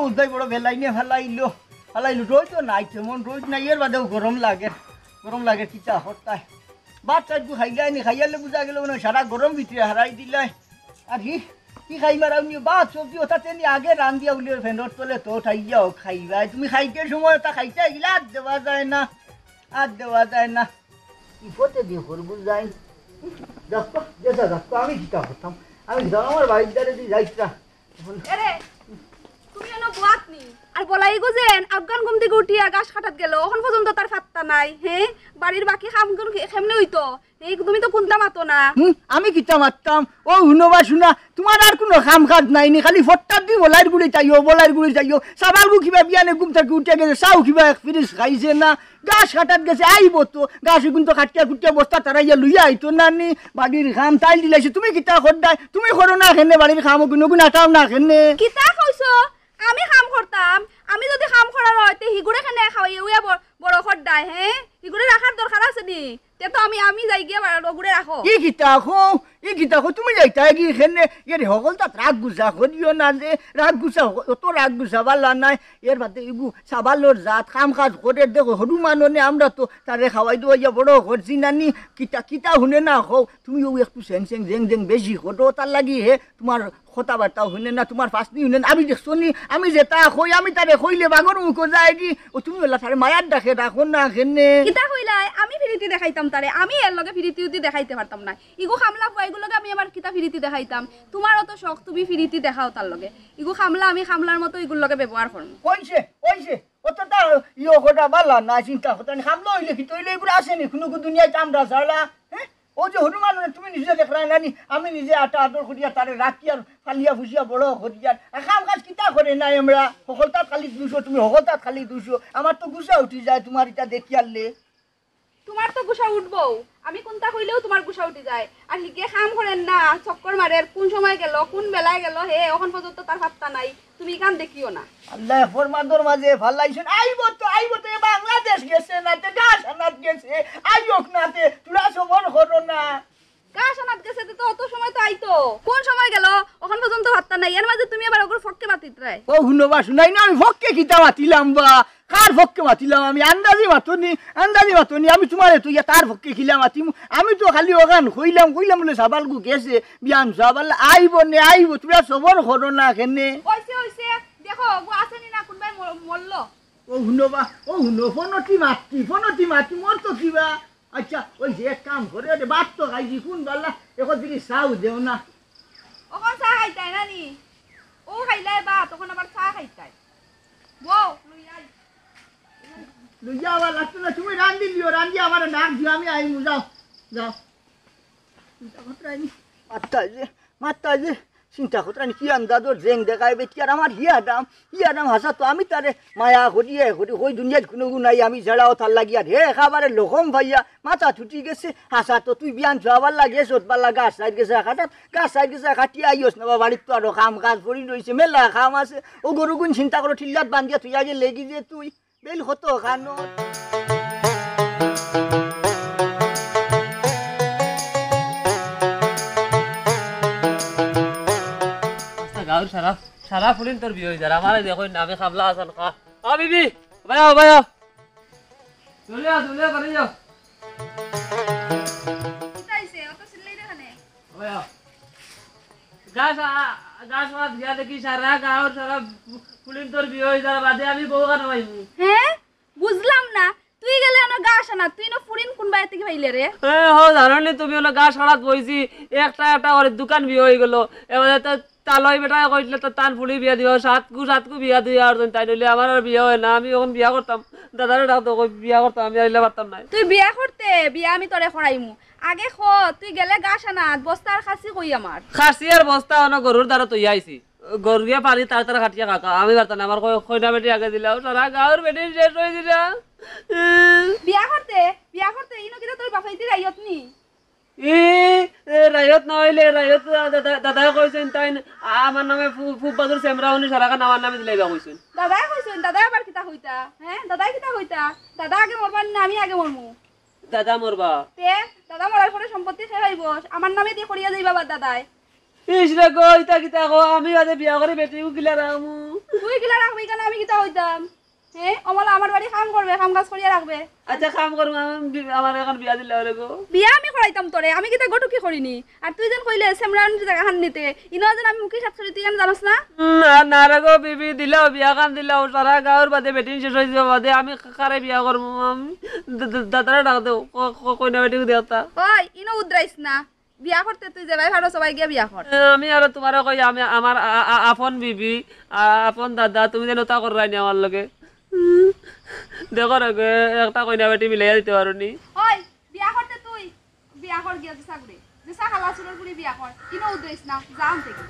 উদ্দাই বড় ভেলাই নিয়ে ফেলাইলো রোজ তো নাই তেমন রোজ নাই এর বাদেও গরম লাগে কিতা হতায় বাচ্চা একটু খাইলে খাইয়ালে বুঝা গেল মানে সারা গরম ভিতরে হারাই দিলাই আর কি খাইবার আপনি ভাত সবজি ওটাতে নি আগে রান দিয়া উলিয়ে ফেন্ডর তোলে তো খাইয়াও খাইবা তুমি খাইতে সময় ওটা খাইতে গেলে আর দেওয়া যায় না ইফতে দিয়ে করবো যাই দেখো আমি কিতা হতাম আমি আমার বাড়ির দ্বারে দিয়ে যাইতা তুমি এনো বুয়াত নি আর বলাই গো যেন আফগান ঘুম থেকে উঠিয়া গাছ কাটাত গেল এখন পর্যন্ত তার পাত্তা নাই হ্যাঁ বাড়ির বাকি কামগুলো কেমনে হইতো এই তুমি তো কোনটা মাতো না আমি কিতা মারতাম ও শুনবা শুনা তোমার আর কোনো কাম কাজ নাই নি খালি ফট্টা দি বলাইর গুড়ি চাইও সাবাল গু কিবা বিয়ানে ঘুম থেকে উঠে গেছে চাও কিবা এক ফিরিস খাইছে না গাছ কাটাত গেছে আইব তো গাছ কিন্তু খাটিয়া বস্তা তারাইয়া লইয়া আইতো না নি বাড়ির কাম তাইল দিলাইছে তুমি কিতা করদাই তুমি করো না খেনে বাড়ির কাম কোনো আটাও না খেনে কিতা কইছো আমি কাম করতাম আমি যদি কাম করার হয় তে হিগুড়ে খানে খাওয়াই উয়া বড় খড়দাই হ্যাঁ হিগুড়ে রাখার দরকার আছে নি তে তো আমি যাই গিয়ে গুড়ে রাখো ই কিতা খো তুমি যাইতা কি খেনে এর হগল তা রাগ গুছা করিও না যে রাগ গুছা বালা নাই এর বাদে ইগু সাবালোর জাত কাম কাজ করে দেখো হরু মাননে আমরা তো তারে খাওয়াই দো ইয়া বড় করছি নানি কিতা শুনে না হও তুমি ও একটু সেং জেং বেশি হতো তার লাগি হে তোমার কথাবার্তা শুনে না তোমার ফাঁসনি শুনে না আমি দেখছো নি আমি যেটা কই আমি তারে কইলে বাগর মুখ যায় কি ও তুমি বললা তারে মায়ার ডাকে রাখো না খেনে কিতা কইলাই আমি ফিরিতি দেখাইতাম তারে আমি এর লগে ফিরিতি দেখাইতে পারতাম না ইগো খামলা এগুলোকে আমি আবার কিতা ফিরিতি দেখাইতাম তোমারও তো শখ তুমি ফিরিতি দেখাও তার লগে ইগো খামলা আমি খামলার মতো এগুলোর লগে ব্যবহার করব কইছে অতটা ইও গোটা বালা না চিন্তা হতানি খামলা হইলে কি তইলে এগুলো আসেনি কোনো দুনিয়ায় আমরা ছাড়া হ্যাঁ ও যে হনুমান তুমি নিজে দেখলাই নানি আমি নিজে আদর করিয়া তারে রাখি আর ফালিয়া ফুসিয়া বড় করিয়ার কাম কাজ কিতা করে নাই আমরা সকলতাত খালি 200 তুমি সকলতাত খালি 200 আমার তো গুছা উঠি যায় তোমার এটা দেখিয়ালে তোমার তো গুছা উঠবো আমি কোনটা কইলেও তোমার গুছা উঠি যায় আর লিগে কাম করেন না চক্কর মারে কোন সময় গেল কোন বেলায় গেল হে এখন পর্যন্ত তার পাত্তা নাই তুমি কান দেখিও না আল্লাহ ফরমাদর মাঝে ভালাইছেন আইবো তো বাংলাদেশ গেছে না তে গাছানাত গেছে আইওক না তে তোরা সবর করো না গাছানাত গেছে তো অত সময় তো আইতো কোন সময় গেল এখন পর্যন্ত পাত্তা নাই এর মাঝে তুমি আবার ওগর ফক্কে বাতিত রাই ও হুনবা শুনাই না আমি ফক্কে কিতা বাতিলাম বা কার ফক্কে বাতিলাম আমি আন্দাজি মাতনি আমি তোমারে তুই তার ফক্কে খিলাম আতিম আমি তো খালি ওখান কইলাম বলে সাবাল গু গেছে বিয়ান সাবাল আইব তোরা সবর করো না কেনে হইছে দেখো গো আসেনি না কোনবাই মরল ও হুনো ফোনটি মাতি মোর তো কিবা আচ্ছা ওই যে এক কাম করে রে বাত তো খাইছি কোন বালা এখন দিকে চাও দেও না ওখন চা খাইতাই নানি ও খাইলাই বা তখন আবার চা খাইতাই বউ লইয়া আবার লাগতো না তুমি রান্ধি আমার নাক দিও আমি আইমু যাও মাত্তা যে চিন্তা করতে কি আন্দাজর জেং দেখাইবে কি আর আমার হিয়া দাম হাসা তো আমি তারে মায়া করিয়ে ওই দুনিয়ার কোনো নাই আমি ঝেড়াও তার লাগি আর হে খাবারের লোকম ভাইয়া মাথা ছুটি গেছে হাসা তো তুই বিয়ান যাবার লাগে সোটবার গাছ সাইড গেছে খাটিয়ে আইস না বাড়ির তো আরো কাম কাজ করি রয়েছে মেলা কাম আছে ও গরুগুন চিন্তা করো ঠিল্লাত বান্ধিয়া তুই আগে লেগি যে তুই বেল হতো খানো গাঁর সারা ফুলিন তোর বিয়ে হয়ে যায় আমার দেখো নামে খাবলা আসান খা বিবি ভাইয়া দুলিয়া করে যাও গাছ দিয়া দেখি সারা গাঁর সারা ফুলিন তোর বিয়ে হয়ে যাওয়ার বাদে আমি বউ কেন পাইবো হ্যাঁ বুঝলাম না তুই গেলে না গাছ আনা তুই না ফুরিন কোন বাইরে থেকে পাইলে রে জানি তুমি হলো গাছ সারাত বইছি একটা ওর দোকান বিয়ে হয়ে গেল এবারে তো তালয় বেটা কইলে তো টান ফুলি বিয়া দিব সাতকু বিয়া দিয়ে আর তাই নইলে আমার আর বিয়া হয় না আমি এখন বিয়া করতাম দাদারে ডাকতো বিয়া করতাম আমি আইলে পারতাম না তুই বিয়া করতে বিয়া আমি তোরে করাইমু আগে খ তুই গেলে গাছ আনা বস্তার খাসি কই আমার খাসি আর বস্তা অন গরুর দ্বারা তুই আইছি গরুয়া পানি তার খাটিয়া কাকা আমি পারতাম না আমার কইনা বেটি আগে দিলাম সারা গাঁর বেটি শেষ হয়ে দিলা বিয়া করতে ইনো কিটা তোর বাপাইতে রাইয়ত নি রায়ত না হইলে রায়ত দাদাই কইছেন তাই আমার নামে ফুব বাদুর সেমরাউনি সারাকা আমার নামে দিলাইবা কইছেন দাদাই কইছেন দাদাই আবার কিতা হইতা হ্যাঁ দাদাই কিতা হইতা দাদা আগে মরবার না আমি আগে মরমু দাদা মরবা তে দাদা মরার পরে সম্পত্তি শেষ হইব আমার নামে দিয়ে করিয়া যাইবা দাদাই ইস রে গো ইতা কিতা গো আমি আজ বিয়া করে বেটিও গিলা রামু তুই কিলা রাখবি কেন আমি কিতা হইতাম হ্যাঁ অমলা আমার বাড়ি কাম করবে কাম কাজ করিয়া রাখবে আচ্ছা কাম করো আমার এখন বিয়া দিলে হলে গো বিয়া আমি করাইতাম তোরে আমি কিতা গটু কি করিনি আর তুই যেন কইলে সেমরান জায়গা হান নিতে ইনো যেন আমি মুখে সাত তুই কেন জানাস না না না রে গো বিবি দিলাও বিয়া কান দিলাও সারা গাঁৱৰ বাদে বেটিন শেষ হয়ে যাওয়া বাদে আমি কারে বিয়া করবো দাদারা ডাক দেও কইনা বেটি দেওতা ওই ইনো উদ্রাইস না বিয়া করতে তুই যাবাই ভালো সবাই গিয়া বিয়া কর আমি আর তোমার কই আমি আমার আপন বিবি আপন দাদা তুমি যেন তা করাই নি আমার লগে দেখো রে একটা কইনা বেটি মিলাইয়া দিতে পারো নি ওই বিয়া করতে তুই বিয়া কর গিয়া দিছা গুড়ি দিছা খালা চুরের গুড়ি বিয়া কর ইনো উদ্রাইস না যাম থেকে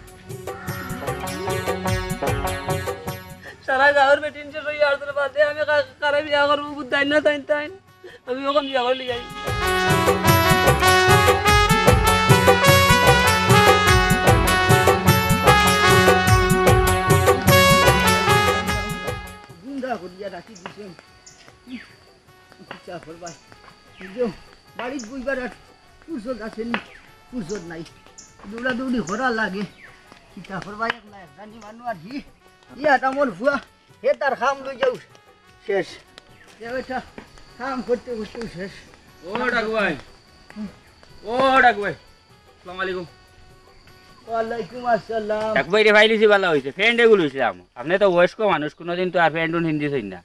সারা গাঁৱৰ বেটিন শেষ হয়ে যাওয়ার বাদে আমি কারে বিয়া করবো বুঝাই না তাই তাই আমি ওখান বিয়া করে লিয়াই গুন্ডা করিয়া রাখি দিছেন ইচ্ছা করবাই বুঝো বাড়িত বইবার আর ফুরসত আসেনি ফুরসত নাই দৌড়াদৌড়ি করা লাগে ইচ্ছা করবাই একলা একজানি মানুষ আর হি ইয়াত আমার ভুয়া হে তার খাম লই যাও শেষ এটা কাম করতে করতে শেষ ও ডাকু ভাই আসসালামু আলাইকুম ওয়ালাইকুম আসসালাম ডাকু ভাই রে ফাইলিছি ভালো হয়েছে ফ্রেন্ড এগুলো হয়েছিলাম আপনি তো বয়স্ক মানুষ কোনোদিন তো আর ফ্রেন্ড হিন্দি শুন না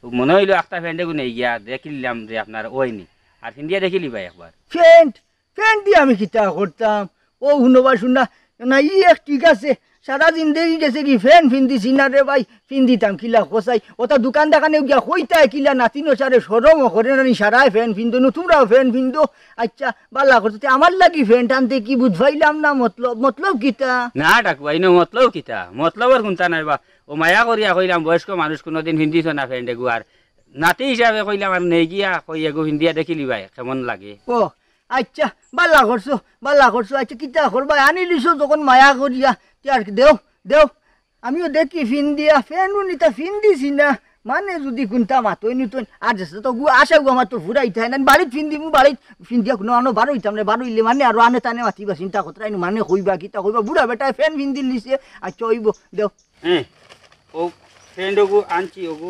মনে হইলো একটা ফ্রেন্ড এগুলো নেই গিয়া দেখিলাম যে আপনার ওইনি আর হিন্দিয়া দেখিলি ভাই একবার ফ্যান্ট দিয়ে আমি কিতা করতাম ও শুনবা শুনা না ই এক ঠিক আছে সারা জিন্দগি গেছে কি ফ্যান ফিন্দিছি না রে ভাই ফিন্দিতাম কিলা খোসাই ওটা দোকান দেখানে গিয়া কইতায় কিলা নাতিনো সারে সরম করে না সারাই ফ্যান ফিন্দো তোমরাও ফ্যান ফিন্দো আচ্ছা বালা করতে আমার লাগি ফ্যান টানতে কি বুঝবাইলাম না মতলব কিতা না ডাকু ভাই নো মতলব কিতা মতলবের কোনটা নাই বা ও মায়া করিয়া কইলাম বয়স্ক মানুষ কোনোদিন হিন্দি শোনা ফ্রেন্ড এগু আর নাতি হিসাবে কইলাম আর নেই গিয়া কই এগু হিন্দিয়া দেখিলি ভাই কেমন লাগে ও আচ্ছা বালা করছো আচ্ছা কিতা করবা আনি লিছো যখন মায়া করিয়া আর দেও আমিও দেখি ফিন দিয়া ফ্যানও নিতা ফিন দিছি না মানে যদি কোনটা মাতই নিতই আর যাচ্ছে তো আশা গো আমার তো ফুরাইতে হয় না বাড়িত ফিন দিমু বাড়িত ফিন দিয়া কোনো আনো বারো হইতাম না বারো হইলে মানে আর আনে টানে মাতিবা চিন্তা কতরাই মানে কইবা কিতা কইবা বুড়া বেটায় ফ্যান ফিন দিল লিছে আচ্ছা হইব দেও হ্যাঁ ও ফ্রেন্ড ওগু আনছি ওগু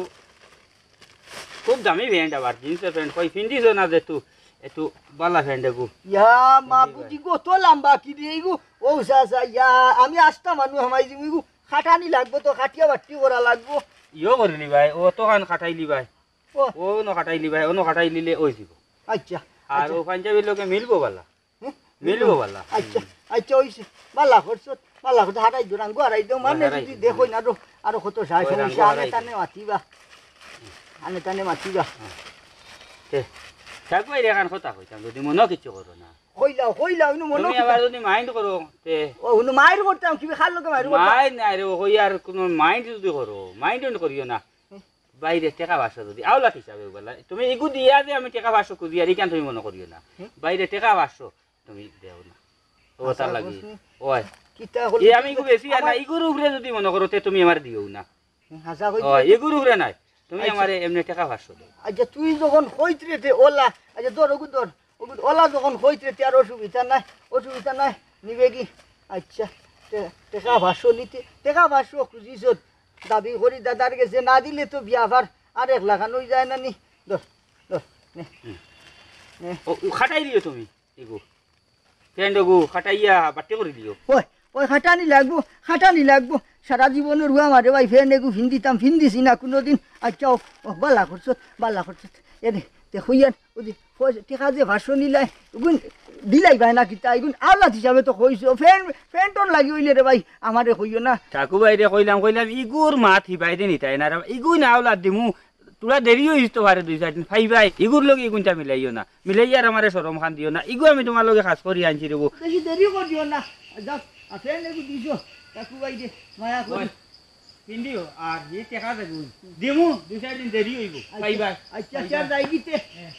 খুব দামি ফ্রেন্ড আবার জিন্সের ফ্রেন্ড কই ফিন্দিছ না যে তু একটু বালা ফ্রেন্ড এগু ইয়া মা বুঝি গো তো লম্বা কি দিয়ে গো ও সা ইয়া আমি আসতা মানুষ আমাই দিমু গো খাটানি লাগবো তো খাটিয়া বাটি করা লাগবো ইয়ো করিলি ভাই ও তো খান খাটাইলি ভাই ও ও ন খাটাইলি ভাই ও ন খাটাই লিলে ওই দিব আচ্ছা আর ও পাঞ্জাবির লোকে মিলবো বালা মিলবো বালা আচ্ছা আচ্ছা হইছে বালা করছো হারাই দোরান গো হারাই দেও মানে হারাই যদি দিও। দেখো না আরো কত সাই ওই সমস্যা রাঙ্গো আনে হারাই টানে মাতিবা থাকবো এখান কথা কইতাম যদি মনে কিছু করো না কইলাও ইনু মনো তুমি আবার যদি মাইন্ড করো তে ও হুনু মাইর করতাম কি খাল লোকে মাইর করতাম মাইন্ড নাই রে কই আর কোনো মাইন্ড যদি করো মাইন্ড করিও না বাইরে টাকা বাসা যদি আওলাত হিসাবে বলা তুমি এগু দিয়া যে আমি টাকা বাসো কুদি আর ইকান তুমি মনে করিও না বাইরে টাকা বাসো তুমি দেও না ও তার লাগি ওই কিতা হল এ আমি এগু বেশি আর না এগুর উপরে যদি মনে করো তে তুমি আমার দিও না হাসা কই ও এগুর উপরে নাই তুমি আমারে এমনি টাকা বাসো দেও আচ্ছা তুই যখন কইতরে তে ওলা আচ্ছা দর ওলা যখন কইতরে তে আর অসুবিধা নাই নিবে কি আচ্ছা টাকা ভাষ্য নিতে টাকা ভাষ্য খুঁজিস দাবি করি দাদার গেছে না দিলে তো বিয়া ভার আর এক লাখানো যায় না নি দর নে ও খাটাই দিও তুমি এগু ফ্রেন্ড এগু খাটাইয়া বাট্টে করে দিও ওই খাটানি লাগবো সারা জীবনের হুয়া মারে ভাই ফেন এগু ফিন্দিছি না কোনোদিন আচ্ছা ও বালা করছ এনে দেখুইয়ান ওদি টেকা যে ভাষ্য নিলাই এগুন দিলাই ভাই না কিতা এগুন আওলাদ হিসাবে তো কইছো ফ্যানটন লাগি হইলে রে ভাই আমারে কইও না ঠাকু বাইরে কইলাম ইগুর মাত হিবাইতে নিতাই না ইগু না আওলাদ দিমু তোরা দেরি হইস তো পারে 2-4 দিন ফাই ভাই ইগুর লগে ইগুনটা মিলাইও না মিলাইয়ার আমারে শরম খান দিও না ইগু আমি তোমার লগে খাস করি আনছি রেবো দেখি দেরি করিও না যাক ফ্যান এগু দিছো ঠাকু ভাই দে মায়া করি পিন্দিও আর যে টাকা দেবো দিমু 2-4 দিন দেরি হইব ফাই ভাই আচ্ছা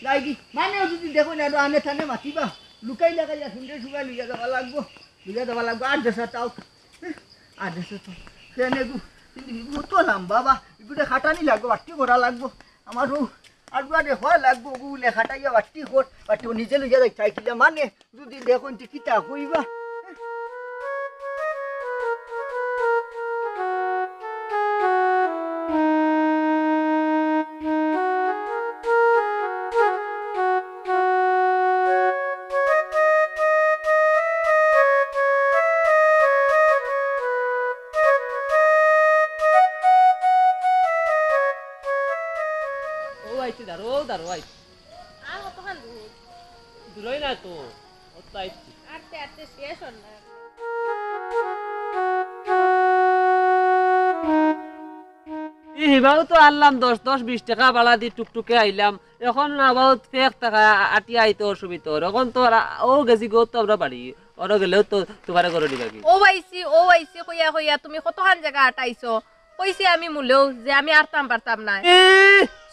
যাইগি মানে যদি দেখো না আর আনে থানে মাতিবা লুকাই লাগাইয়া সুন্দর সুগাই লইয়া যাবা লাগবো আর দেশা তাও আর দেশা তো ফ্যান এগু কিন্তু তো বাবা এগুলো খাটানি লাগবো বাটি করা লাগবো আমারও আর বারে হয় লাগবো গুলে খাটাইয়া বাটি নিজে লইয়া যাই চাইছিলে মানে যদি দেখুন কিতা কইবা আইছি দাঁড়ো দাঁড়ো আইছি আর কতক্ষণ দূর দূরই না তো অত আইছি আটতে আটতে শেষ হল না হিবাও তো আনলাম 10-20 টাকা ভাড়া দি টুকটুকে আইলাম এখন আবার ফেক টাকা আটিয়া আইতে অসুবিধা এখন তো ও গেছি গো তো আমরা বাড়ি ওরা গেলেও তো তোমার করে দিবা কি ও আইছি কইয়া কইয়া তুমি কতক্ষণ জায়গা আটাইছো কইছি আমি মুলেও যে আমি আরতাম পারতাম না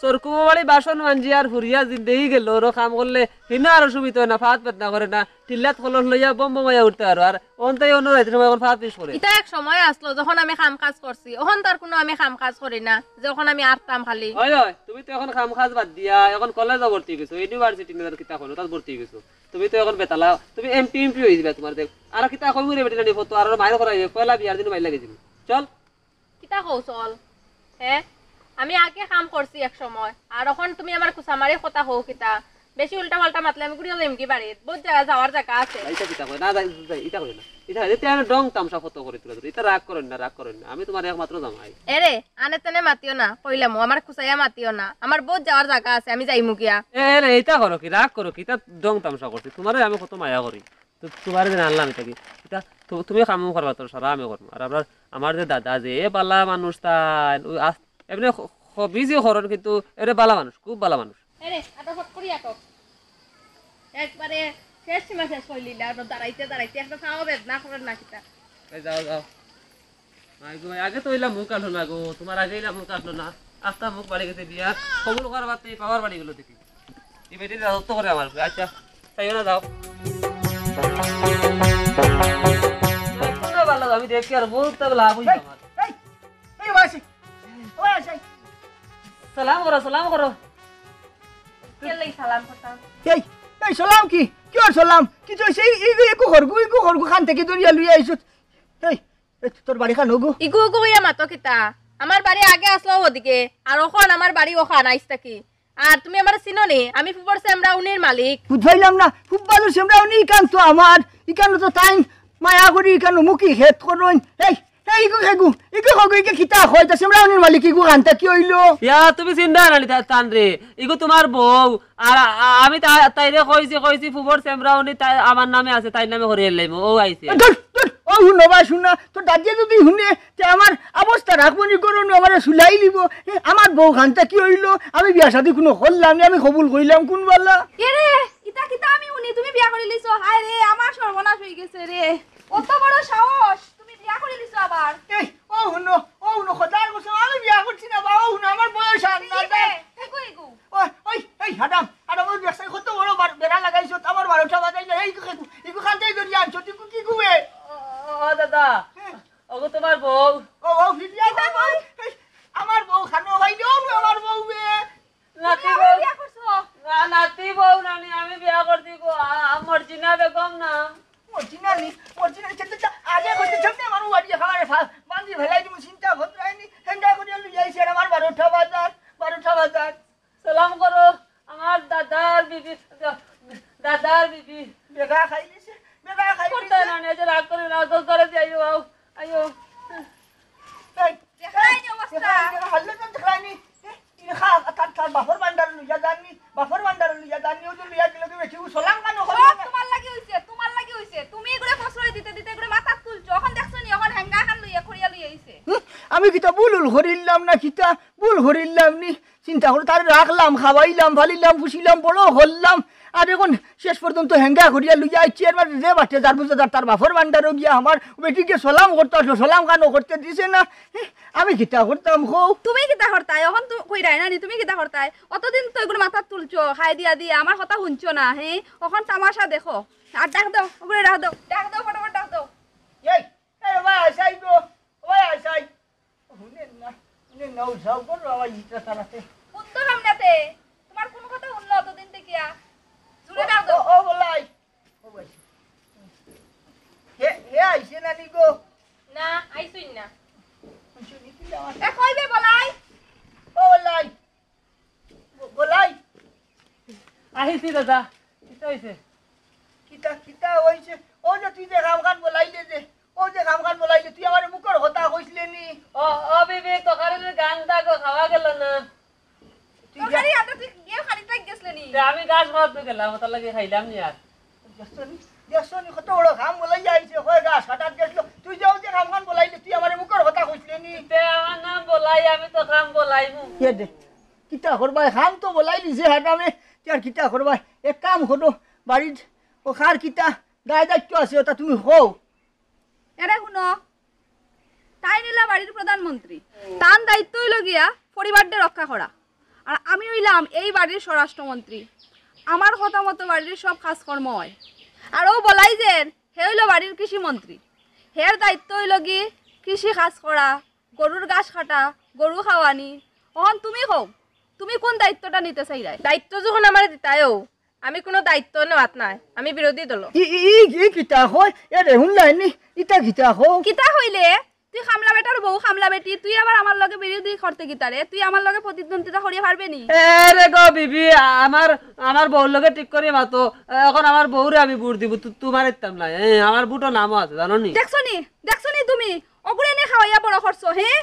সরকুমারি বাসন মানজি আর ফুরিয়া জিন্দেই গেল ওর কাম করলে হিনা আর অসুবিধা হয় না ফাত পেট না করে না টিল্লাত কলস লইয়া বম বমাইয়া উঠতে আর অন্তাই অন্য রাইতে সময় এখন ফাত পিস করে এটা এক সময় আসলো যখন আমি কাম কাজ করছি ওখান তার কোনো আমি কাম কাজ করি না যখন আমি আরতাম খালি হয় হয় তুমি তো এখন কাম কাজ বাদ দিয়া এখন কলেজে ভর্তি গেছো ইউনিভার্সিটি নিবার কিতা করো তাত ভর্তি গেছো তুমি তো এখন বেতালা তুমি এমপি হয়ে যাবে তোমার দেখ আর কিতা কই মুরে বেটি না ফটো আর মাইর করাই পয়লা বিয়ার দিন মাইর লাগেছিল চল কিতা কৌশল হ্যাঁ আমি আগে কাম করছি এক সময় আর এখন তুমি আমার কুসামারি কথা হও কিতা বেশি উল্টা পাল্টা মাতলে আমি গুড়িয়ে যাইম কি বাড়িত বহুত জায়গা যাওয়ার জায়গা আছে এইটা কিতা কই না এটা কই না এটা আমি ডং তামসা ফটো করে তুলে এটা রাগ করেন না আমি তোমার একমাত্র জামাই এরে আনে তেনে মাতিও না কইলাম আমার কুসাইয়া মাতিও না আমার বহুত যাওয়ার জায়গা আছে আমি যাইমু গিয়া রে এইটা করো কি রাগ করো কি তা ডং তামসা করছি তোমারে আমি কত মায়া করি তো তোমার দিন আনলাম এটা কি এটা তুমি কাম করবা তোর সারা আমি করবো আর আমার যে দাদা যে বালা মানুষ তাই এমনি বিজি হরণ কিন্তু এরে বালা মানুষ খুব বালা মানুষ এরে আটা ফট করি আটক একবারে শেষ সীমা শেষ হইলিলা দাঁড়াইতে দাঁড়াইতে একটা খাওয়া বেদনা করেন না কিতা যাও আগে তো এলাম মুখ আসলো না গো তোমার আগে এলাম মুখ আসলো না আস্তা মুখ বাড়ি গেছে বিয়া কবুল করার বাদ পাওয়ার বাড়ি গেলো দেখি এই বেটি রাজত্ব করে আমার আচ্ছা তাইও না যাও ভালো আমি দেখি আর বহুত লাভ হইছে আমার সালাম করো কেলাই সালাম করতাম এই এই সালাম কি সালাম কি তো সেই ইকো খরগু খান থেকে দরিয়া লুই আইছত এই তোর বাড়ি খান গো ইগু কইয়া মাতো কিতা আমার বাড়ি আগে আসলো ওদিকে আর ওখান আমার বাড়ি ওখান আইসতা কি আর তুমি আমার চিনোনি আমি ফুপর সেমরা উনির মালিক বুঝাইলাম না খুব ভালো সেমরা উনি ইকান তো আমার ইকান তো টাইম মায়া করি ইকান মুখি হেত করুন এই ইকো খিতা হয় তা সেমরা উনির মালিক ইকো খানটা কি হইলো ইয়া তুমি চিন্তা নানি তান রে ইগো তোমার বউ আর আমি তাইরে কইছি ফুবর সেমরাউনি তাই আমার নামে আছে তাই নামে করে লাইম ও আইছে ও শুনবা শুনা তো দাদিয়ে যদি শুনে তে আমার অবস্থা রাখবনি করুন আমার সুলাই লিব আমার বউ খানটা কি হইলো আমি বিয়া শাদি কোনো করলাম আমি কবুল কইলাম কোন বালা এরে ইতা কিতা আমি উনি তুমি বিয়া করে লিছো হায় রে আমার সর্বনাশ হয়ে গেছে রে কত বড় সাহস তুমি বিয়া করে লিছো আবার এই ও শুনো খোদার কসম আমি বিয়া করছি না বাবা শুনো আমার বয়স আর না এগু এগু ওই এই হাডাম ওই ব্যবসায় কত বড় বেড়া লাগাইছো আমার 12টা বাজাই এই ইকো খানটাই ধরি আনছো তুই কি কুবে ও দাদা ওগো তোমার বউ ও ফিরিয়া যাই আমার বউ খানো ভাই দিও আমার বউ বে নাতি তুমি বউ বিয়া করছো না নাতি বউ নানি আমি বিয়া করছি গো আমার জিনা বেগম না মর্জিনানি চেষ্টা আগে করতে সামনে আমার বাড়ি খাবারে বান্ধি ফেলাই তুমি চিন্তা ঘটরাইনি হেন্ডা করে লই যাইছি আর আমার 12টা বাজার সালাম করো আমার দাদার বিবি বেগা খাইলিছে করতে নানি যে রাগ করে না তো করে যাইও আইও দেখাইনি অবস্থা হাল্লে তো দেখাইনি খা তার বাফর বান্ডার লইয়া জানি ও তো লইয়া গেল কি বেশি সলাম কানো সব তোমার লাগি হইছে তুমি এগুলা প্রশ্রয় দিতে এগুলা মাথা তুলছো এখন দেখছো নি এখন হ্যাঙ্গা খান লইয়া খড়িয়া লইয়া আইছে আমি কিতা ভুল করিলাম না কিতা ভুল করিলাম নি চিন্তা করে তার রাখলাম খাওয়াইলাম ফালিলাম ফুসিলাম বড় হল্লাম আর এখন শেষ পর্যন্ত হ্যাঙ্গা করিয়া লইয়া আইছি আর যে বাটে যার বুঝতে তার বাফর বান্ডারও গিয়া আমার বেটিকে সলাম করতে আসলো সলাম কানো করতে দিছে না আমি কিতা করতাম হো তুমি কিতা করতাই এখন তো কইরাই না নি তুমি কিতা করতাই অতদিন তো এগুলো মাথা তুলছো হাই দিয়া আমার কথা শুনছো না হে এখন তামাশা দেখো আর ডাক দাও ওগুলো ডাক দাও ফটাফট ডাক দাও এই ভাই আইসাই গো ভাই আইসাই হুনে না উঠাও করো আমার ইটা তারাতে উত্তর আমনাতে তোমার কোন কথা শুনলো অতদিন থেকে জুড়ে ডাক দাও ও বলাই ও ভাই হে আইছে না নি গো না আইছুই না শুনি কি আমার এ কইবে বলাই ও বলাই আহিছি দাদা কিতা হইছে কিতা হইছে ও যে তুই যে কামখান বলাইলে যে তুই আমার মুখের কথা কইছিলে নি ও বিবি তকারির গান দাগো খাওয়া গেল না তুই তরকারি আটা তুই আমি গাছ খাওয়াত গেলাম তার লাগে খাইলাম নি আর দেখছনি কত বড় কাম বলাই যাইছে হয় গাছ কাটাত গেছিল তুই যাও যে কাম বলাইলি তুই আমার মুখের কথা কইছিলি নি তে আমার নাম বলাই আমি তো কাম বলাইমু কে দে কিতা করবাই কাম তো বলাই দিছে হাটামে আর কিতা করবাই এক কাম করো বাড়ির ও খার কিতা দায় দায়িত্ব আছে ওটা তুমি হও এরে শুনো তাই নিলা বাড়ির প্রধানমন্ত্রী তার দায়িত্ব হইল গিয়া পরিবারটা রক্ষা করা আর আমি হইলাম এই বাড়ির স্বরাষ্ট্রমন্ত্রী আমার কথা মতো বাড়ির সব কাজকর্ম হয় আর ও বলাই যে হে হইল বাড়ির কৃষিমন্ত্রী হের দায়িত্ব হইল কি কৃষি কাজ করা গরুর ঘাস কাটা গরু খাওয়ানি অহন তুমি কও তুমি কোন দায়িত্বটা নিতে চাইলাই দায়িত্ব যখন আমার দিতায়ও আমি কোনো দায়িত্ব নেওয়াত নাই আমি বিরোধী দল ই কিতা হয় এ দেখুন লাইনি ইটা কিতা হো কিতা হইলে তুই খামলা বেটার বউ খামলা বেটি তুই আবার আমার লগে বিরোধী করতে গিতারে তুই আমার লগে প্রতিদ্বন্দ্বিতা করিয়া পারবে নি এরে গো বিবি আমার বউর লগে ঠিক করে মাতো এখন আমার বউরে আমি বুট দিব তোমার ইতাম না আমার বুটো নামও আছে জানো নি দেখছনি তুমি অগুরে নে খাওয়াইয়া বড় করছো হ্যাঁ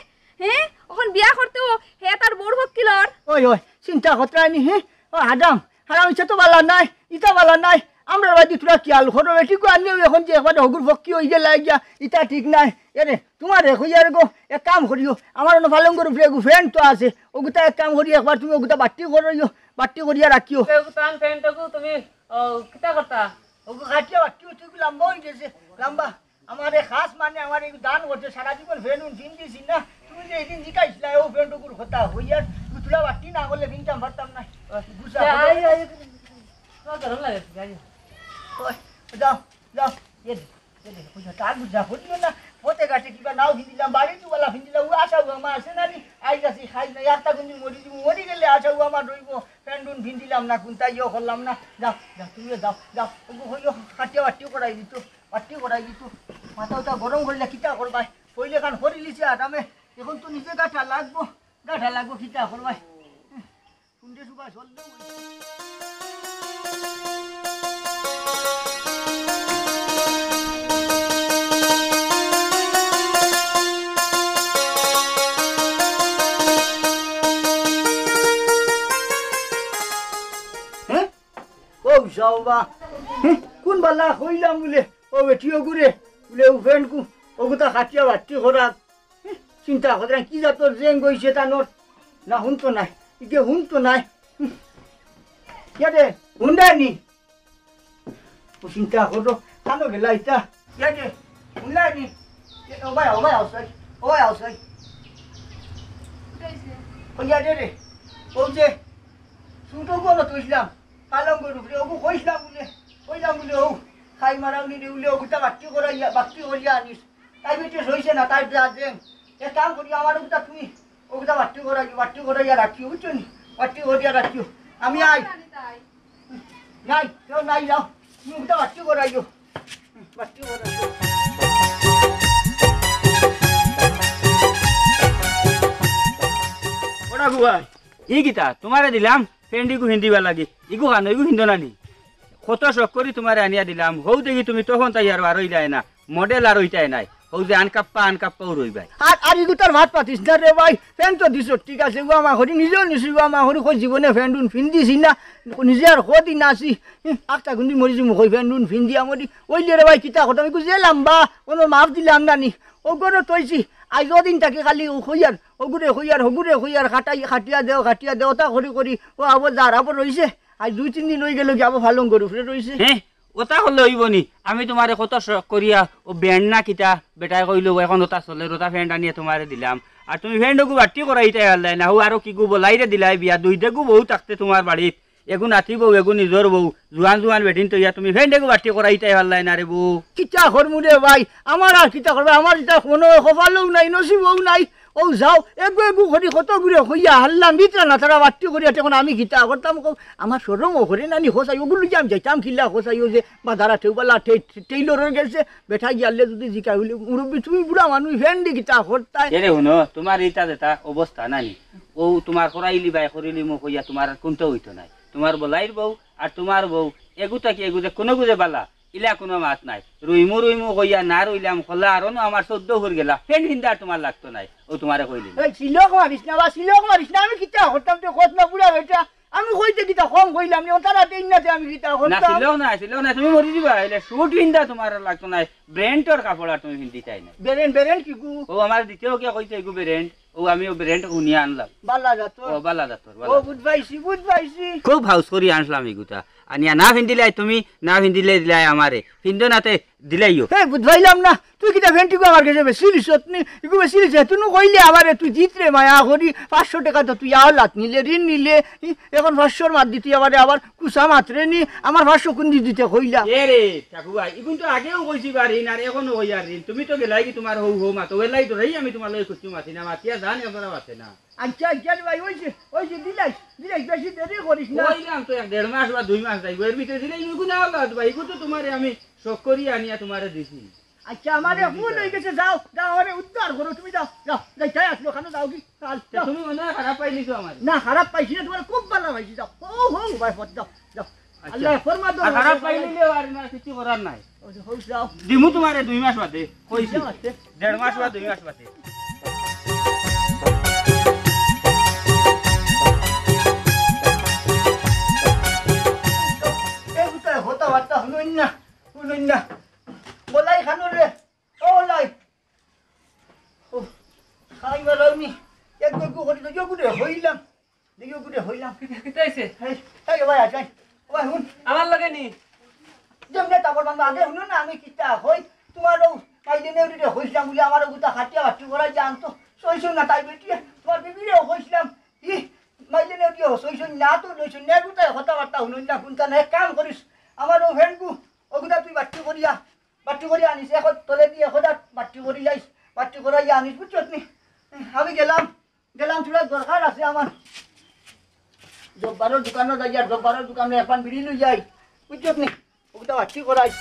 এখন বিয়া করতেও হে তার বউর হকিলর ওই ওই চিন্তা করতে নি হে ও হাদাম হারাম ইচ্ছা তো বালা নাই ইটা বালা নাই আমরা বাড়ি তোরা কি আল ঘর বেটি কো আনিও এখন যে একবার হগুর ফক্কি হয়ে গেল গিয়া ইটা ঠিক নাই এরে তোমার হইয়ার গো এক কাম করিও আমার ফালং করু ফ্রেন্ড তো আছে ওগুতা এক কাম করি একবার তুমি ওগুতা বাটি করিও বাটি করিয়া রাখিও তান ফ্রেন্ডটাকু তুমি কিতা করতা ওগু কাটিয়া বাটি তুই লম্বা হয়ে গেছে লম্বা আমার খাস মানে আমার এই দান করছে সারা জীবন ফ্রেন্ড ফিন দিছি না তুমি যে একদিন জিকাইছিলা ও ফ্রেন্ড ওগুর কথা হইয়ার তুলা বাটি না করলে ফিনতাম পারতাম না গুছা গরম লাগে যাও যাও তার বুঝা হইল না পথে গাছে কিবা নাও ফিন্দিলাম বাড়ি তুলা ফিন্দিলাম ও আশা আমার আছে না নি আই গাছি খাই না একটা কিন্তু মরি গেলে আশা আমার রইব ফ্যান্ডুন ফিন্দিলাম না কোনটা ইয়ে করলাম না যাও যাও তুমি যাও যাও ওগু হইল কাটিয়া বাটিও করাই দিত মাথা ওটা গরম করলে কিতা করবাই পইলে কান করিলিছে আরামে এখন তো নিজে গাঠা লাগবো কিতা করবাই শুনতে সুবা চলবে কোন বালা হইলাম বলে ও বেটিও ঘুরে বলে ও ফ্রেন্ডকু ওগুতা খাটিয়া বাটি করা চিন্তা করে কি জাতর জেং গইছে তানোর না হুনতো নাই ইকে হুনতো নাই ইয়াদে হুন্ডানি ও চিন্তা করো তানো গেলা ইতা ইয়াদে হুন্ডানি ও ভাই আউসাই ও ইয়াদে রে ও যে শুনতো কোনো তুইছিলাম পালং গরু ওগু কইছিলাম বলে ও খাই মারাউনি উলে ওগুতা বাটি করিয়া আনিস তাই বেটে হইছে না তাই দেন এক কাম করি আমার ওগুতা তুমি ওগুতা বাটি করাইয়া রাখিও বুঝছো নি বাটি করিয়া রাখিও আমি আই নাই কেউ নাই যাও তুমি ওগুতা বাটি করাইও ওরা গুয়াই ই গীতা তোমারে দিলাম ফ্রেন্ডিগু হিন্দিবা লাগে ইগু কানো ইগু হিন্দো নানি কত শখ করি তোমারে আনিয়া দিলাম হৌ দেখি তুমি তখন তাই আর রইলাই না মডেল আর ওইটাই নাই হৌ যে আনকাপ্পাও রইবাই আর ইগু তার ভাত পাতিস না রে ভাই ফ্যান তো দিছ ঠিক আছে গো আমার হরি নিজেও নিছি গো আমার হরি কই জীবনে ফ্যান্ডুন ফিন দিছি না নিজে আর হদি নাছি একটা গুন্দি মরিছি মুখ ফ্যান্ডুন ফিন দিয়া মরি ওইলে রে ভাই কিতা কথা আমি যে লাম্বা কোনো মাফ দিলাম নানি ও গরো তৈছি আজ দিন তাকে খালি হইয়ার হগুরে হইয়ার খাটিয়া দেও তা করি ও আবার যার আবার রইছে আজ 2-3 দিন হয়ে গেল কি আবার ভালো গরু ফিরে রইছে হ্যাঁ ওটা হলে হইব নি আমি তোমারে কত শখ করিয়া ও ব্যান্ড না কিতা বেটাই কইলো এখন ওটা চলে ওটা ফ্রেন্ড আনিয়ে তোমারে দিলাম আর তুমি ফ্রেন্ডকু বাটি করাইতে হারলাই না আর কি গু বলাইরে দিলাই বিয়া দুইটাকু বউ থাকতে তোমার বাড়িত এগু নাতি বউ এগু নিজর বউ জোয়ান বেটিন তো ইয়া তুমি ফ্রেন্ডকু বাটি করাইতে হারলাই না রে বউ কিতা করমু রে ভাই আমার আর কিতা করবে আমার এটা কোনো কপালও নাই নসিবও নাই ও যাও এগু করি কত ঘুরে হইয়া হারলাম ভিতরে না তারা বাটি করিয়া তখন আমি কিতা করতাম আমার সরম করে নানি হোসাই ওগুলো যে আমি যাইতাম খিল্লা হোসাইও যে বাজারা ঠেউবালা টেইলরের গেছে বেঠা গিয়ালে যদি জিকা হইলে মুরব্বী তুমি বুড়া মানুষ ফ্রেন্ডি কিতা করতাই এরে শুনো তোমার এটা যেটা অবস্থা নানি ও তোমার করাইলি বাই করিলি মোক হইয়া তোমার কোনটা হইতো নাই তোমার বলাইর বউ আর তোমার বউ এগুতা কি এগুজে কোনো গুজে বালা ইলা কোনো মাত নাই রুইমু কইয়া না রইলাম খোলা আর আমার 14 হয়ে গেলা ফ্রেন্ড হিন্দার তোমার লাগতো নাই ও তোমারে কইলি সিলক মারিস না আমি কিতা করতাম তো কত না বুড়া বেটা আমি কইতে কিতা কম কইলাম নি তারা দেই না আমি কিতা না করতাম ছিল না তুমি মরি দিবা এলে শুট পিন্দা তোমার লাগতো না ব্র্যান্ডর কাপড় আর তুমি পিন্দি চাই না বেরেন কি গু ও আমার দ্বিতীয় কে কইছে এগু ব্র্যান্ড ও আমি ও ব্র্যান্ড উনিয়ে আনলাম বালা যাত ও বালা দাতর ও বুঝবাইছি খুব হাউস করি আনলাম এগুতা আনিয়া না পিন্দিলে তুমি না পিন্দিলে দিলাই আমারে পিন্দ নাতে দিলাইও হে বুঝবাইলাম না তুই কিতা ভেন্টি গো আমার কাছে বেশি লিসত নি ইগু বেশি লিসে তুই কইলে আমারে তুই জিতরে মায়া করি 500 টাকা তো তুই আওলাত নিলে ঋণ নিলে এখন 500 এর মাত দিতি আমারে আবার কুসা মাত্রে নি আমার 500 কোন দিতে কইলা এ রে ঠাকুরবা ইগুন তো আগেও কইছি বারি না রে এখনো কই আর ঋণ তুমি তো গেলাই কি তোমার হৌ হৌ মা তো গেলাই তো রই আমি তোমার লই কুচি মাছি না মাতিয়া জান এবার আছে না আচ্ছা ভাই ওইছে দিলাই বেশি দেরি করিস না কইলাম তো 1.5 মাস বা 2 মাস যাইব এর ভিতরে দিলে ইগু না আওলাত ভাই ইগু তো তোমারে আমি শখ করি আনিয়া তোমারে দিছি আচ্ছা আমারে ফুল হয়ে গেছে যাও আরে উদ্ধার করো তুমি যাও যাই আসলো খানো যাও কি কাল যাও। তুমি মনে হয় খারাপ পাইলিছো আমার না খারাপ পাইছি না তোমার খুব ভালো পাইছি যাও ও ভাই ফট যাও আল্লাহ ফরমা দাও আর খারাপ পাইলিলে আর না কিছু করার নাই হই যাও দিমু তোমারে 2 মাস বাদে কইছি যাও আস্তে। 1.5 মাস বা 2 মাস বাদে এই গুতা হতা বার্তা শুনুন না বলাই খানো রে ও লাই ও খাই মারাউনি এক গো করি তো গুড়ে হইলাম দেখো গুড়ে হইলাম কিতাইছে এই ভাই আই ভাই হুন আমার লাগে নি যেমনে তারপর বাংলা আগে শুনুন না আমি কিতা হই তোমারও কাইদিনে উড়ে হইছিলাম বলে আমারও গুতা খাটিয়া বাটি করা জানতো সইছো না তাই বেটি তোমার বিবিরেও হইছিলাম ই মাইদিনে উড়ে সইছো না তো লইছো না গুতা হতা বার্তা শুনুন না কোনটা না কাম করিস আমারও ভেনগু ওগুলা তুই বাটি করিয়া আনিস এখন তলে দিয়ে এখন বাটি করি যাইস বাটি করাইয়া আনিস বুঝছত নি আমি গেলাম তোরা দরকার আছে আমার জব্বারের দোকানে যাই আর জব্বারের দোকানে এখন বিড়ি লই যাই বুঝছত নি ওগুলা বাটি করাইস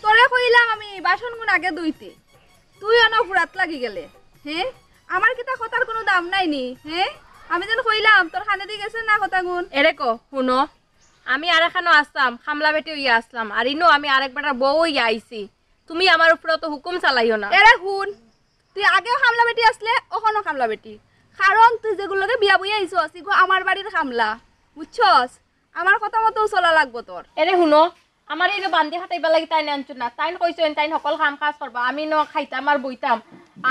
তোরে কইলাম আমি বাসন গুণ আগে ধুইতে তুই অন ফুরাত লাগি গেলে হ্যাঁ আমার কিতা কথার কোনো দাম নাই নি হ্যাঁ আমি যেন কইলাম তোর খানে দি গেছে না কথা গুণ এরে কো শুনো আমি আর এখানো আসলাম খামলা বেটি ইয়া আসলাম আর ইনো আমি আরেকবার বউ ইয়া আইছি তুমি আমার উপরে তো হুকুম চালাইও না এরে শুন তুই আগেও খামলা বেটি আসলে ওখানো খামলা বেটি কারণ তুই যেগুলোকে বিয়া বইয়া আইছস ইগো আমার বাড়ির খামলা বুঝছস আমার কথা মতো চলা লাগবো তোর এরে শুনো আমার এই বান্ধি হাতাইবা লাগি তাই আনছো না তাই কইছেন তাই সকল কাম কাজ করবা আমি ন খাইতাম আর বইতাম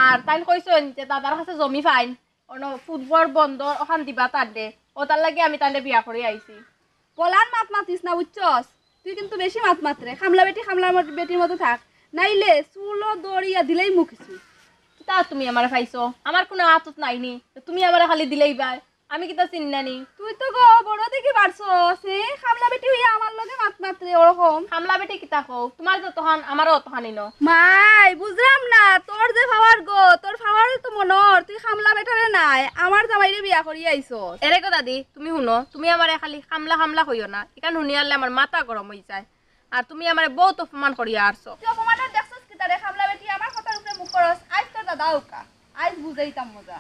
আর তাই কইছেন যে দাদার কাছে জমি ফাইন অন ফুটবল বন্দর ওখান দিবা তার দে ও তার লাগে আমি তাইলে বিয়া করে আইছি পলান মাত মাতিস না বুঝছস তুই কিন্তু বেশি মাত মাত্রে খামলা বেটির মতো থাক নাইলে চুলো দড়িয়া দিলেই মুখ কিছু তা তুমি আমার পাইছো আমার কোনো আতত নাইনি তুমি আমার খালি দিলেই বাই আমি কিতা চিন্নানি তুই তো গো বড় দেখি পারছস খামলা বেটি হইয়া আমার লগে মাত মাত্রে ওরকম খামলা বেটি কিতা কও তোমার যতখান আমারও অতখানি ন মাই বুঝলাম না তোর যে ফাওয়ার গো তোর ফাওয়ার তো মনর তুই খামলা বেটারে নাই আমার জামাইরে বিয়া করি আইছস এরে গো দাদি তুমি শুনো তুমি আমারে খালি খামলা হইও না এখান শুনিয়ালে আমার মাথা গরম হয়ে যায় আর তুমি আমারে বহুত অপমান করিয়া আসছো তুই অপমানে দেখছস কি তারে খামলা বেটি আমার কথার উপরে মুখ করস আজ তোর দাদা উকা আজ বুঝাইতাম মজা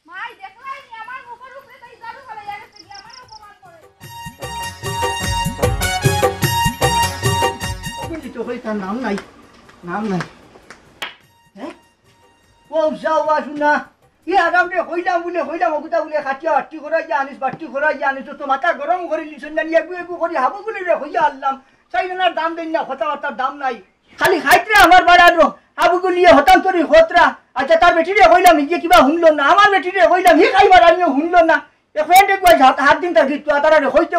মাই দেখলাই নি আমার মুখের উপরে তাই জাদু ফেলে গেছে কি আমার অপমান করে কিন্তু তো হই তার নাম নাই হ্যাঁ ও যাও বাসুনা ই আরাম রে হইলাম ওগুতা বলে খাটিয়া বাটি করাই আনিস তো মাথা গরম করে লিছন না একটু করি হাবো বলে রে হইয়া আনলাম চাইনার দাম দেন না কথাবার্তার দাম নাই খালি খাইতে আমার বাড়ানো হাবুকে নিয়ে হতাম তোর হতরা আচ্ছা তার বেটিরে হইলাম ইয়ে কিবা শুনলো না আমার বেটিরে হইলাম হি খাইবার আমিও শুনলো না ফ্রেন্ড একবার হাত দিন তার গীত তারা হইতে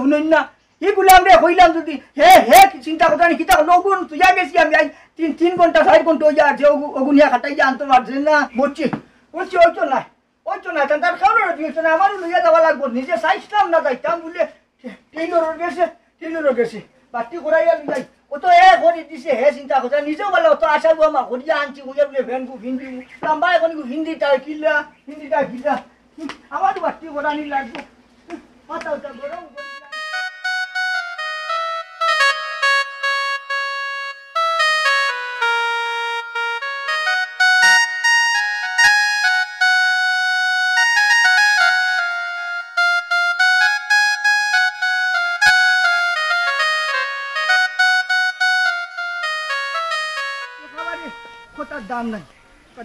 শুনুন না এগুলাম রে হইলাম যদি হে চিন্তা করতে নি কিতা লগুন তুই গেছি আমি আজ 3 ঘন্টা 4 ঘন্টা হইয়া যে ওগুনিয়া খাটাইয়া আনতে পারছে না বলছি ওই তো না তার খাওয়ার দিয়েছে না আমারও লইয়া যাওয়া লাগবো নিজে চাইছিলাম না যাইতাম বলে টেইলর গেছে বাটি করাইয়া যাই ও তো ঘড়ি দিছে হে চিন্তা করতে নিজেও বলে অত আশা আমার ঘড়িয়া আনছি ঘুরে বলে ভেনকু হিন্দি লম্বা এখন হিন্দিটা কিলা আমারও বাটি করানি লাগবো মাথা গরম আর দাম নাই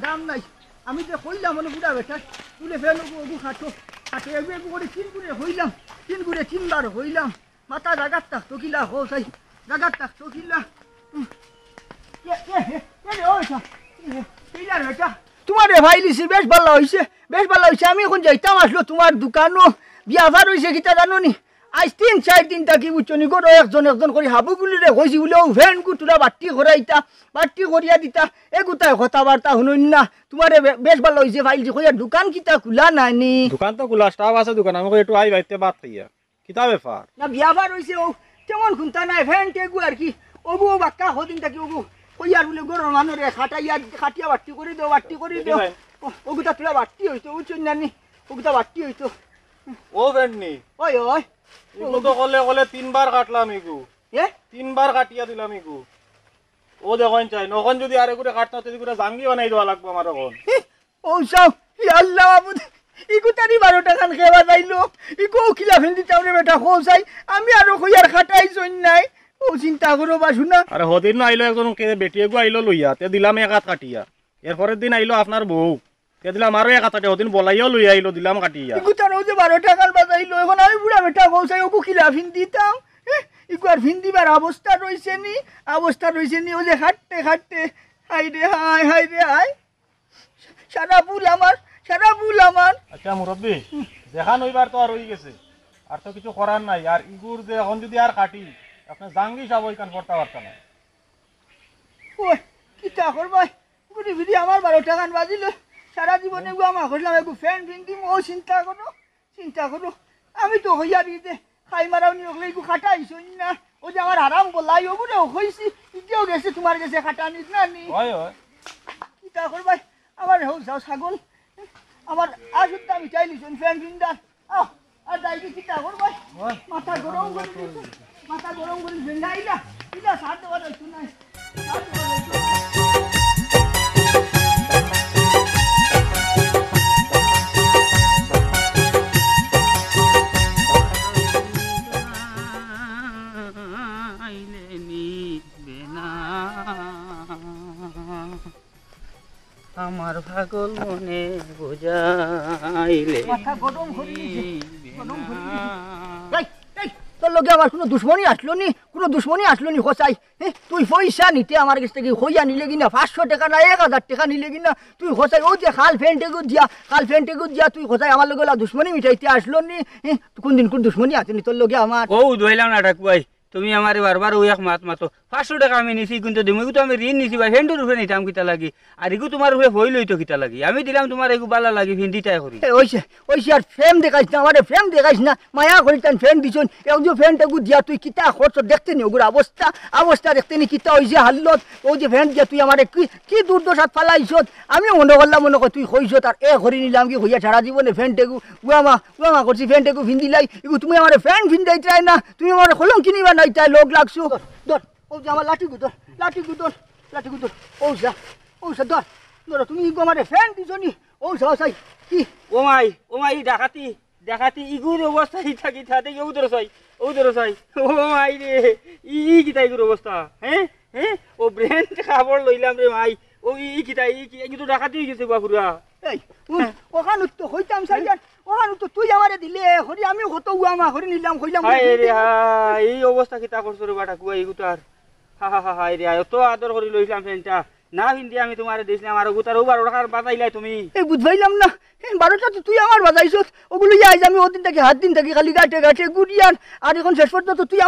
দাম নাই আমি যে কইলাম মনে বুড়া বেটা তুলে ফেল ওগু খাটো খাটো একটু করে তিন করে তিনবার হইলাম মাথা জাগাত থাকতো কিলা হো সাই জাগাত থাকতো কিলা তোমার ভাই লিছি বেশ ভালো হয়েছে আমি এখন যাইতাম আসলো তোমার দোকানও বিয়াভার হয়েছে কিতা জানো নি আজ 3-4 দিন থাকি বুঝছনি গো একজন করে হাবুগুলি রে হয়েছি বলে ভেন গুটুরা বাট্টি করিয়া দিতা এগুতায় কথাবার্তা শুনুন না তোমার বেশ ভালো হয়েছে ভাইলছি কইয়া দোকান কিতা খোলা নানি দোকান তো খোলা স্টাফ আছে দোকান আমাকে একটু আই বাইতে বাদ খাইয়া কিতা ব্যাপার না বিয়াভার হয়েছে ও তেমন খুনতা নাই ভেন টেগু আর কি ওগু বাক্কা হদিন থাকি ওগু কইয়ার বলে গরম মানুরে খাটিয়া বাট্টি করে দিও ওগুতা তুলা বাট্টি হইতো বুঝছনি নানি ওগুতা বাট্টি হইতো ও ভেন্ডনি ওই ইগু তো কলে 3 বার কাটলাম ইগু এ 3 বার কাটিয়া দিলাম ইগু ও দেখুন চাই নখন যদি আরে করে কাটনা তেদি করে জাঙ্গি বানাই দেওয়া লাগবে আমার এখন ও সব আল্লাহ বাবুদ ইগু তারি 12 টাকা খেবা যাইলো ইগু খিলা ফেন্দি চাউরে বেটা খোসাই আমি আরো কইয়ার খাটাই জন্য নাই ও চিন্তা করো বা শুনা আরে হদিন আইলো একজন বেটি এগু আইলো লইয়া তে দিলাম এক হাত কাটিয়া এরপরের দিন আইলো আপনার বউ তে দিলাম আরো এক হাতে হদিন বলাইয়াও লইয়া আইলো দিলাম কাটিয়া ইগু তারও যে 12 টাকার বাজাইলো এখন আমি বুড়া বেটা খোসাই ওগু খিলা ফিন্দি দিতাম ইগু আর ফিন্দিবার অবস্থা রইছে নি ও যে খাটতে হাই রে হাই সারা ভুল আমার আচ্ছা মুরব্বি দেখান হইবার তো আর হই গেছে আর তো কিছু করার নাই আর ইগুর যে এখন যদি আর কাটি আপনি জাঙ্গি সব ওইখান করতে পারতাম না ওই কিতা করবাই বুড়ি বিড়ি আমার 12 টাকার বাজিলো সারা জীবনে গো আমার করলাম একটু ফ্যান ফিন্দি ও চিন্তা করো আমি তো হইয়া দিতে খাই মারাও নি ওগুলো একটু খাটাইছো না ও যে আমার আরাম বলাই ও বুড়ে হইছি ইতেও গেছে তোমার কাছে খাটানি না নি হয় কিতা করবাই আমার হৌ যাও ছাগল আমার আসুন আমি চাইলিছ ফ্যান ফিন্দার আর যাইবি কিতা করবাই মাথা গরম করে ভেঙ্গাইলা ইলা সাথ দেওয়া যাইতো নাই আমার পাগল মনে বুঝাইলে মাথা গরম করে তোর লগে আমার কোনো দুশ্মনী আসলো নি খোঁচাই তুই পয়সা নিতে আমার কাছ থেকে হইয়া নিলে কিনা 500 টাকা না 1000 টাকা নিলে কিনা তুই খোঁচাই ও যে খাল ফেন্টেগু দিয়া তুই খোঁচাই আমার লগে দুশ্মনী মিটাইতে আসলো নি কোন দিন কোন দুশ্মনী আছে নি তোর লগে আমার ও ধইলাম না ডাকুয়াই তুমি আমারে বারবার ওই এক মাতো 500 টাকা আমি নিছি কিন্তু তুমি তো আমি ঋণ নিছি ভাই ফ্রেন্ডের রূপে নিতাম কিতা লাগি আর এগু তোমার রূপে হই লইতো কিতা লাগি আমি দিলাম তোমার এগু বালা লাগি ফিন্দিটাই করি ওইসে আর ফ্রেম দেখাইছ না আমারে ফ্রেম দেখাইছ না মায়া করি তান ফ্রেম দিছন একজো ফ্রেন্ডটাগু দিয়া তুই কিতা খরচ দেখতে নি ওগুর অবস্থা দেখতে নি কিতা হইছে হাল্লত ও যে ফ্রেন্ড দিয়া তুই আমারে কি দুর্দশাত ফালাইছত আমি মনে কর তুই কইছত আর এ ঘড়ি নিলাম কি হইয়া সারা জীবনে ফ্রেন্ডটাগু উয়ামা করছি ফ্রেন্ডটাগু ফিন্দিলাই এগু তুমি আমারে ফ্রেন্ড ফিন্দাই চাই না তুমি আমার খলম কিনিবা নাই তাই লোক লাগছো ধর ও যে আমার লাঠি গুদর ও ধর তুমি ইগো আমারে ফ্রেন্ড দিছনি ও সাই কি ও মাই ডাকাতি ইগুর অবস্থা ইটা কিতা দেখি ও ধরো চাই ও মাই রে ই কিতা ইগুর অবস্থা হ্যাঁ ও ব্রেন খাবার লইলাম রে মাই ও কিতা ই তো ডাকাতি হয়ে গেছে বাপুরা এই ওখান তো হইতাম সাইয়ার ওখান তো তুই আমারে দিলে হরি আমি কত উয়ামা হরি নিলাম কইলাম রে এই অবস্থা কিতা করছ রে বাটা কুয়া ইগুতার হাই রে তো আদর করি লইলাম ফ্রেন্ডটা না হিন্দি আমি তোমারে দিছিলাম আর গুতার 12 টাকার বাজাইলাই তুমি এই বুঝবাইলাম না 12টা তো তুই আমার বাজাইছস ওগুলো যাই আমি ওদিন থেকে হাত দিন থেকে খালি গাটে গুড়িয়ান আর এখন শেষ পর্যন্ত তুই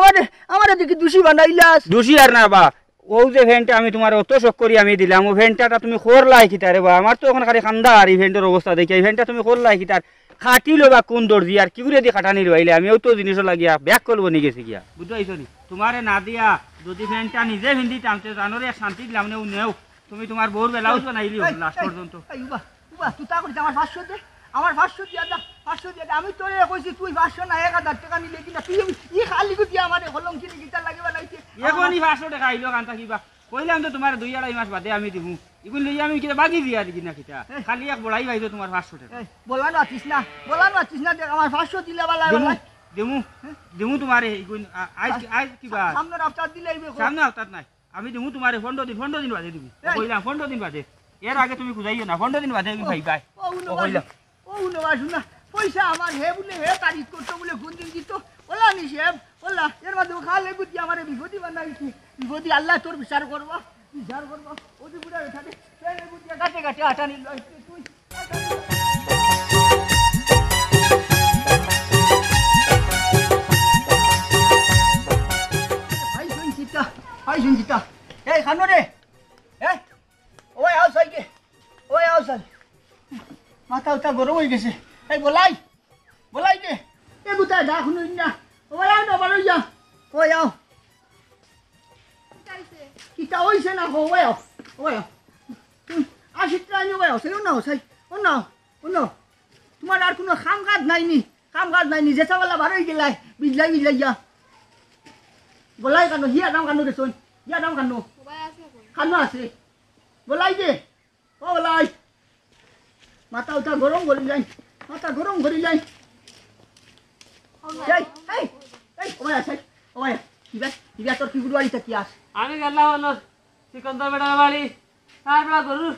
আমারে দেখি দোষী বানাইলাস দোষী আর না বা ও যে ভেন্টটা আমি তোমার অত শখ করি আমি দিলাম ও ভেন্টাটা তুমি করলাই কিতা রে বা আমার তো এখন খালি খান্দা আর এই ভেন্টের অবস্থা দেখি এই ভেন্টটা তুমি করলাই কিতার খাটিলো বা কোন দর্জি আর কি করে দিয়ে খাটানি রইলে আমিও তো জিনিস লাগিয়া ব্যাক করবো নি গেছি গিয়া বুঝতে পাইছো নি তোমারে না দিয়া যদি ভেন্টটা নিজে ভিন্দি টানতে জানোরে শান্তি দিলাম নেও তুমি তোমার বউর বেলাও বানাইলিও লাস্ট পর্যন্ত উবা তুই তা করিস আমার 500 দিয়া 500 দিয়া আমি তোরে কইছি তুই 500 না 1000 টাকা নিলে কিনা তুই ই খালি গু দিয়া আমারে হলম কিনে গিটার লাগিবা লাইতে এখনই 500 টাকা আইলো কান্তা কিবা কইলাম তো তোমার 2-2.5 মাস বাদে আমি দিমু ইগুন লই আমি কিটা বাকি দিয়া দি কিনা কিটা খালি এক বড়াই ভাইছো তোমার 500 টাকা বলানো আছিস না দেখ আমার 500 দিলে বালা দিমু তোমারে ইগুন আজ কিবা সামনের হপ্তাহ দিলে সামনে হপ্তাহ নাই আমি দিমু তোমারে 15 দিন বাদে দিমু কইলাম 15 দিন বাদে এর আগে তুমি বুঝাইও না 15 দিন বাদে ভাই ভাই ও নবা শুনা পয়সা আমার হে বলে হে তারিখ করতে বলে কোন দিন দিত ওলা নি সাহেব ওলা এর মধ্যে খালে বুদ্ধি আমার বিপদি বানাইছি বিপদি আল্লাহ তোর বিচার করবা ওদি বুড়া থাকে সেই বুদ্ধি কাটে কাটে আটা নিল তুই ভাই শুনছিতা এই খানো রে হ্যাঁ ওই আও সাইকে ওই আও সাই মাথা উঠা গরম হয়ে গেছে এই বলাই কে এ বুতা দা শুনুন না ওই আও না বারো যা ওই আও কিতা হইছে না ওই আও আসিত্রা নি ওই আও সেই না সাই ও তোমার আর কোনো কাম কাজ নাইনি যেটাওয়ালা বারোই গেলাই বিজলাই যা বলাই কানো হিয়া দাম কানো দেছোন হিয়া দাম কানো খানো আছে বলাই দে ও বলাই মাথা উঠা গরম করে যাই কিবা তোর কি গুড়ি থাকি আস আমি গেলাম হলো সিকন্দর বেটার বাড়ি তারপরে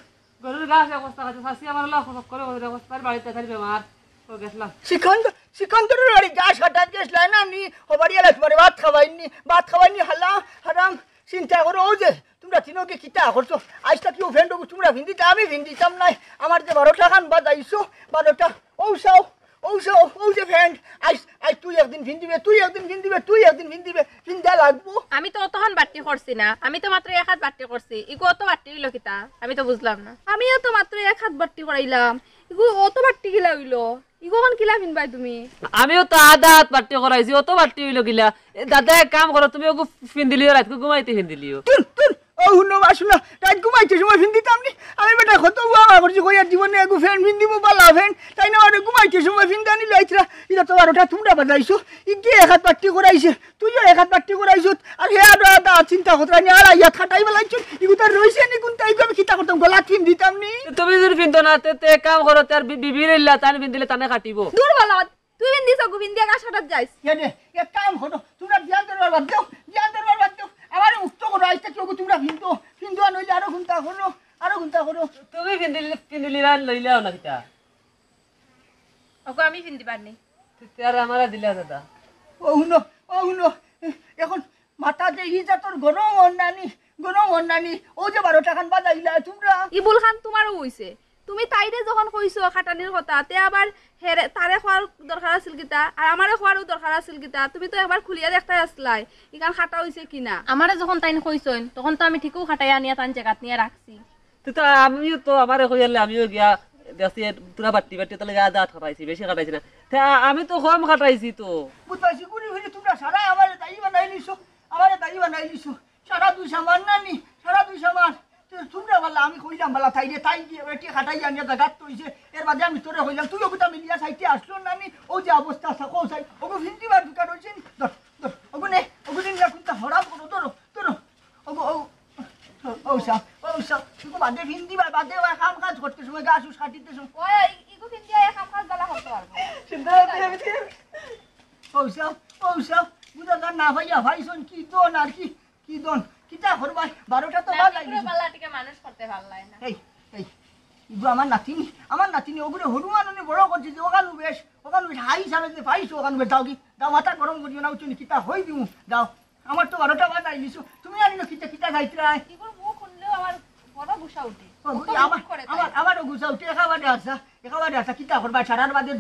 গরুর ঘাস অবস্থা আছে শাসি আমার করে অবস্থার বাড়িতে খালি বেমার ও গেছিলাম সিকন্দরের বাড়ি গাছ কাটাত গেছলাই না নি ও বাড়ি এলাস পরে ভাত খাওয়াইনি হারাম চিন্তা করো ও যে তোমরা তিনকে কিতা করছো আজ তা কেউ ফ্রেন্ড তোমরা ভিন্দিতে আমি ভিন্দিতাম নাই আমার যে 12টা খান বাদ আইসো 12টা ও যে ফ্রেন্ড আজ তুই একদিন ভিন্দিবে ভিন্দা লাগবো আমি তো অতক্ষণ বাট্টি করছি না আমি তো মাত্র এক হাত বাট্টি করছি ইগো অত বাট্টি হইলো কিতা আমি তো বুঝলাম না আমিও তো মাত্র এক হাত বাট্টি করাইলাম ইগু অত বাট্টি গিলা হইলো ইগোখন কিলা ফিনবাই তুমি আমিও তো আধা হাত বাট্টি করাইছি অত বাট্টি হইলো গিলা দাদা এক কাম করো তুমি ওকে ফিন্দিলিও রাতকে ঘুমাইতে ফিন্দিলিও তুই ও হুনো বাসুনা তাই ঘুমাইতে সময় ভিন্দিতাম নি আমি বেটা কত বাবা করছি কইয়ার জীবনে এগু ফ্রেন্ড ভিন্দিবো বালা ফ্রেন্ড তাই না আর ঘুমাইতে সময় ভিন্দানি লাইছরা এটা তো 12টা তোমরা বাজাইছো ইকে এক হাত বাট্টি করাইছে তুইও এক হাত বাট্টি করাইছো আর হে আদা চিন্তা করতে নি আর ইয়া খাটাই বেলাইছো ইগু তার রইছে নি কোন তাই আমি কিতা করতাম গলা ফিন দিতাম নি তুমি যদি ফিন্দো না তে এক কাম করো তার বিবির ইল্লা তান ফিন্দিলে তানে কাটিবো দূর বলা তুই বিন্দিছ গুবিন্দিয়া গাছ হঠাৎ যাইস এনে এক কাম করো তোমরা জ্ঞান দেবার বাদ দাও আমার মুক্ত করো আইতে কেউ তোমরা ফিন্দো নইলে আরো ঘুমতা করো তুমি ফিন্দিলি রান লইলাও না কিতা ওকে আমি ফিন্দি পারনি তার আমারা দিলা দাদা ও হুনো এখন মাথা যে জাতর গরম অন্যানি ও যে 12টা খান বাজাইলা তোমরা ইবুল খান তোমারও হইছে তুমি তাইরে যখন কইছো খাটানির কথা তে আবার তারে খোয়ার দরকার আছিল কিতা আর আমারে খোয়ারও দরকার আছিল কিতা তুমি তো একবার খুলিয়া দেখতে আসলাই ইখান খাটা হইছে কিনা আমারে যখন তাইন কইছইন তখন তো আমি ঠিকও খাটাই আনিয়া তান জায়গাত নিয়ে রাখছি তো আমিও তো আমারে কইলে আমিও গিয়া দেখছি পুরা বাট্টি তাহলে আধা হাত খাটাইছি বেশি খাটাইছি না আমি তো কম খাটাইছি তো বুঝাইছি গুড়ি হইলে তোমরা সারা আমারে দাই বানাই লিছো সারা 2 সামান নানি সারা 2 সামান তোমরা বললা আমি কইলাম বলা তাই দিয়ে বেটি খাটাই আনিয়া জাগাত তইছে এর বাদে আমি তোরে কইলাম তুই ওটা মিলিয়া সাইতে আসলো নানি ও যে অবস্থা সাকো সাই ওগো ভিন্দিবার দোকান হইছে ধর ওগুনে না কোনটা হরাম করো তোর ও সা তুই বাদে ভিন্দিবার বাদে কাম কাজ করতে সময় গাছ কাটিতে সময় ওই ইগু ফিন্দিয়া এক কাম কাজ গলা করতে পারবো চিন্তা ও সা বুঝা না ভাইয়া ভাইসন কি দন আর কি দন কিতা করবাই 12টা তো বাজাইলি পাল্লাটিকে মানুষ করতে ভাল লাগে না এই ইগু আমার নাতিনি ওগুলো হনুমাননে বড় করছে যে ওখানে বেশ হাই হিসাবে যে পাইছো ওখানে বেশ দাও মাথা গরম করিও না উঠুনি কিতা হই দিমু দাও আমার তো 12টা বাজাইলিছো তুমি আনিনো কিতা খাইতরা ইগুর মুখ খুললেও আমার বড় গুসা উঠে আমারও গুছা উঠে একেবারে আসা কিতা করবা সারার বাদে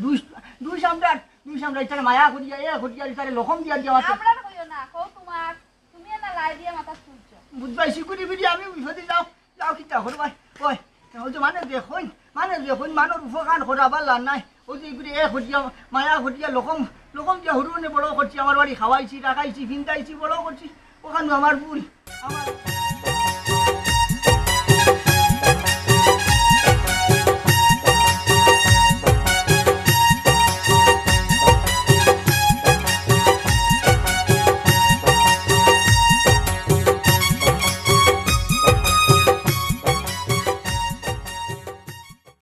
দুই সামরা ইতারে মায়া করিয়া ইতারে লখম দিয়া আপনার কইও না কও তোমার তুমি না লাই দিয়া মাথা তুলছো বুঝবাই শিকুরি বিড়ি আমি বিপদে যাও কিতা করবাই ওই ও যে মানে দেখুন মানুষ উপকার করাবার লান নাই ও যে এগুলি মায়া ঘটিয়া লকম দিয়া হরুনে বড় করছি আমার বাড়ি খাওয়াইছি রাখাইছি ভিন্দাইছি বড় করছি ওখানে আমার ভুল আমার